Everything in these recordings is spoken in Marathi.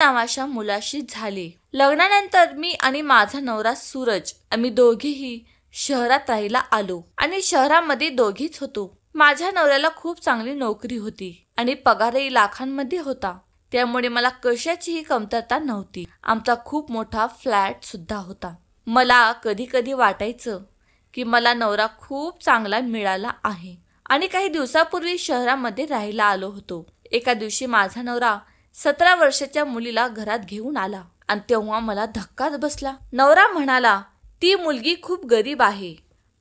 नावाच्या मुलाशी झाले। लग्नानंतर मी आणि माझा नवरा सूरज आम्ही दोघेही शहरात राहायला आलो आणि शहरामध्ये दोघीच होतो। माझ्या नवऱ्याला खूप चांगली नोकरी होती आणि पगारही लाखांमध्ये होता, त्यामुळे मला कशाचीही कमतरता नव्हती। आमचा खूप मोठा फ्लॅट सुद्धा होता। मला कधी कधी वाटायचं की मला नवरा खूप चांगला मिळाला आहे आणि काही दिवसापूर्वी शहरामध्ये राहायला आलो होतो। एका दिवशी माझा नवरा 17 वर्षाच्या मुलीला घरात घेऊन आला आणि तेव्हा मला धक्काच बसला। नवरा म्हणाला, ती मुलगी खूप गरीब आहे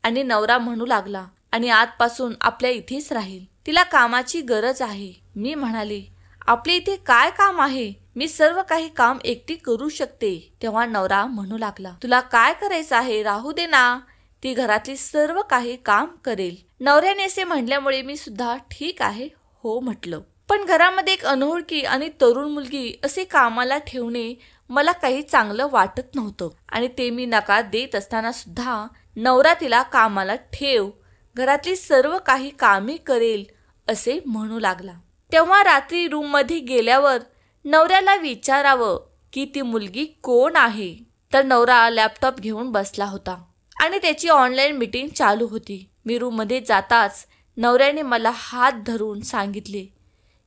आणि नवरा म्हणू लागला, आणि आजपासून आपल्या इथेच राहील, तिला कामाची गरज आहे। मी म्हणाले, आपल्या इथे काय काम आहे, मी सर्व काही काम एकटी करू शकते। तेव्हा नवरा म्हणू लागला, तुला काय करायचं आहे, राहू दे ना, ती घरातली सर्व काही काम करेल। नवऱ्याने असे म्हटल्यामुळे मी सुद्धा ठीक आहे हो म्हटलं। पण घरामध्ये एक अनोळखी आणि तरुण मुलगी असे कामाला ठेवणे मला काही चांगलं वाटत नव्हतं आणि ते मी नकार देत असताना सुद्धा नवरा तिला कामाला ठेव, घरातली सर्व काही कामे करेल असे म्हणू लागला। तेव्हा रात्री रूम मध्ये गेल्यावर नवऱ्याला विचारावं की ती मुलगी कोण आहे, तर नवरा लॅपटॉप घेऊन बसला होता आणि त्याची ऑनलाईन मीटिंग चालू होती। मी रूम मध्ये जाताच नवऱ्याने मला हात धरून सांगितले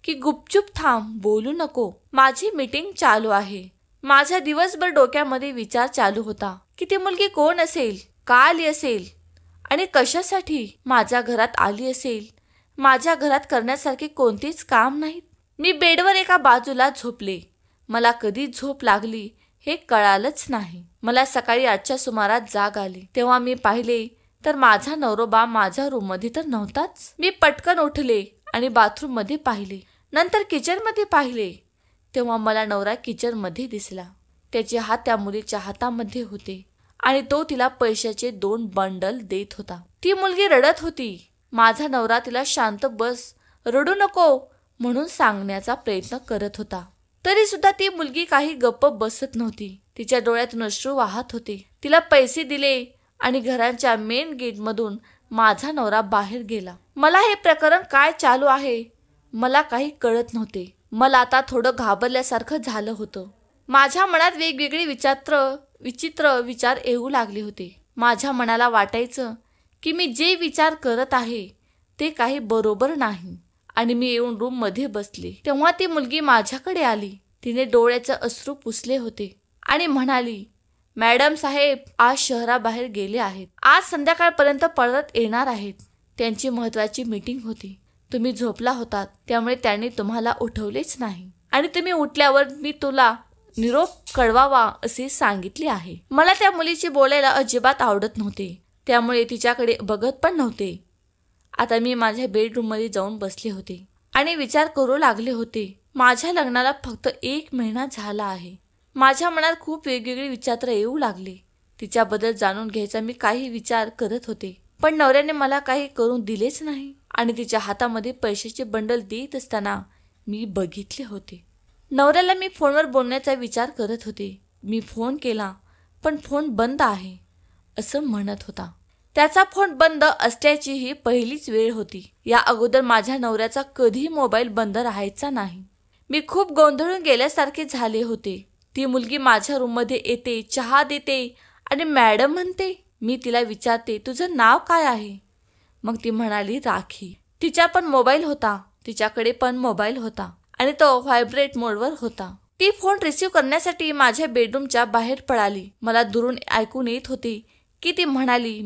की गुपचूप थांब, बोलू नको, माझी मीटिंग चालू आहे। माझ्या दिवसभर डोक्यामध्ये विचार चालू होता की ती मुलगी कोण असेल, का आली असेल आणि कशासाठी माझ्या घरात आली असेल। माझ्या घरात करण्यासारखे कोणतेच काम नाहीत। मी बेडवर एका बाजूला झोपले। मला कधी झोप लागली हे कळालंच नाही। मला सकाळी 8च्या सुमारास जाग आली। तेव्हा मी पाहिले तर माझा नवरोबा माझ्या रूम मध्ये तर नव्हताच। मी पटकन उठले आणि बाथरूम मध्ये पाहिले, नंतर किचन मध्ये पाहिले, तेव्हा मला नवरा किचन मध्ये दिसला। त्याचे हात त्या मुलीच्या हातामध्ये होते आणि तो तिला पैशाचे 2 बंडल देत होता। ती मुलगी रडत होती। माझा नवरा तिला शांत बस, रडू नको म्हणून सांगण्याचा प्रयत्न करत होता, तरी सुद्धा ती मुलगी काही गप्प बसत नव्हती। तिच्या डोळ्यातून अश्रू वाहत होते। तिला पैसे दिले आणि घराच्या मेन गेट मधून माझा नवरा बाहेर गेला। मला हे प्रकरण काय चालू आहे मला काही कळत नव्हते। मला आता थोडं घाबरल्यासारखं झालं होतं। माझ्या मनात वेगवेगळे विचित्र विचार येऊ लागले होते। माझ्या मनाला वाटायचं की मी जे विचार करत आहे ते काही बरोबर नाही आणि मी येऊन रूम मध्ये बसले। तेव्हा ती मुलगी माझ्याकडे आली। तिने डोळ्याचे अश्रू पुसले होते आणि म्हणाली, मॅडम साहेब आज शहराबाहेर गेले आहेत, आज संध्याकाळपर्यंत परत येणार आहेत, त्यांची महत्वाची मीटिंग होती, तुम्ही झोपला होतात त्यामुळे त्यांनी तुम्हाला उठवलेच नाही आणि तुम्ही उठल्यावर मी तुला निरोप कळवावा असे सांगितले आहे। मला त्या मुलीची बोलायला अजिबात आवडत नव्हते, त्यामुळे तिच्याकडे बघत पण नव्हते। आता मी माझ्या बेडरूम मध्ये जाऊन बसले होते आणि विचार करू लागले होते, माझ्या लग्नाला फक्त 1 महिना झाला आहे। माझ्या मनात खूप वेगवेगळे विचार येऊ लागले। तिच्याबद्दल जाणून घ्यायचा मी काही विचार करत होते, पण नवऱ्याने मला काही करून दिलेच नाही आणि तिच्या हातामध्ये पैशाचे बंडल देत असताना मी बघितले होते। नवऱ्याला मी फोनवर बोलण्याचा विचार करत होते। मी फोन केला पण फोन बंद आहे असं म्हणत होता। त्याचा फोन बंद असल्याची ही पहिलीच वेळ होती। या अगोदर माझ्या नवऱ्याचा कधी मोबाईल बंद राहायचा नाही। मी खूप गोंधळून गेल्यासारखे झाले होते। ती मुलगी माझ्या रूम मध्ये येते, चहा देते आणि मॅडम म्हणते। मी तिला विचारते, तुझं नाव काय आहे? मग ती म्हणाली राखी। तिच्या पण मोबाईल होता, तिच्याकडे पण मोबाईल होता आणि तो व्हायब्रेट मोडवर होता। ती फोन रिसीव्ह करण्यासाठी माझ्या बेडरूमच्या बाहेर पळाली। मला दुरून ऐकून येत होते की ती म्हणाली,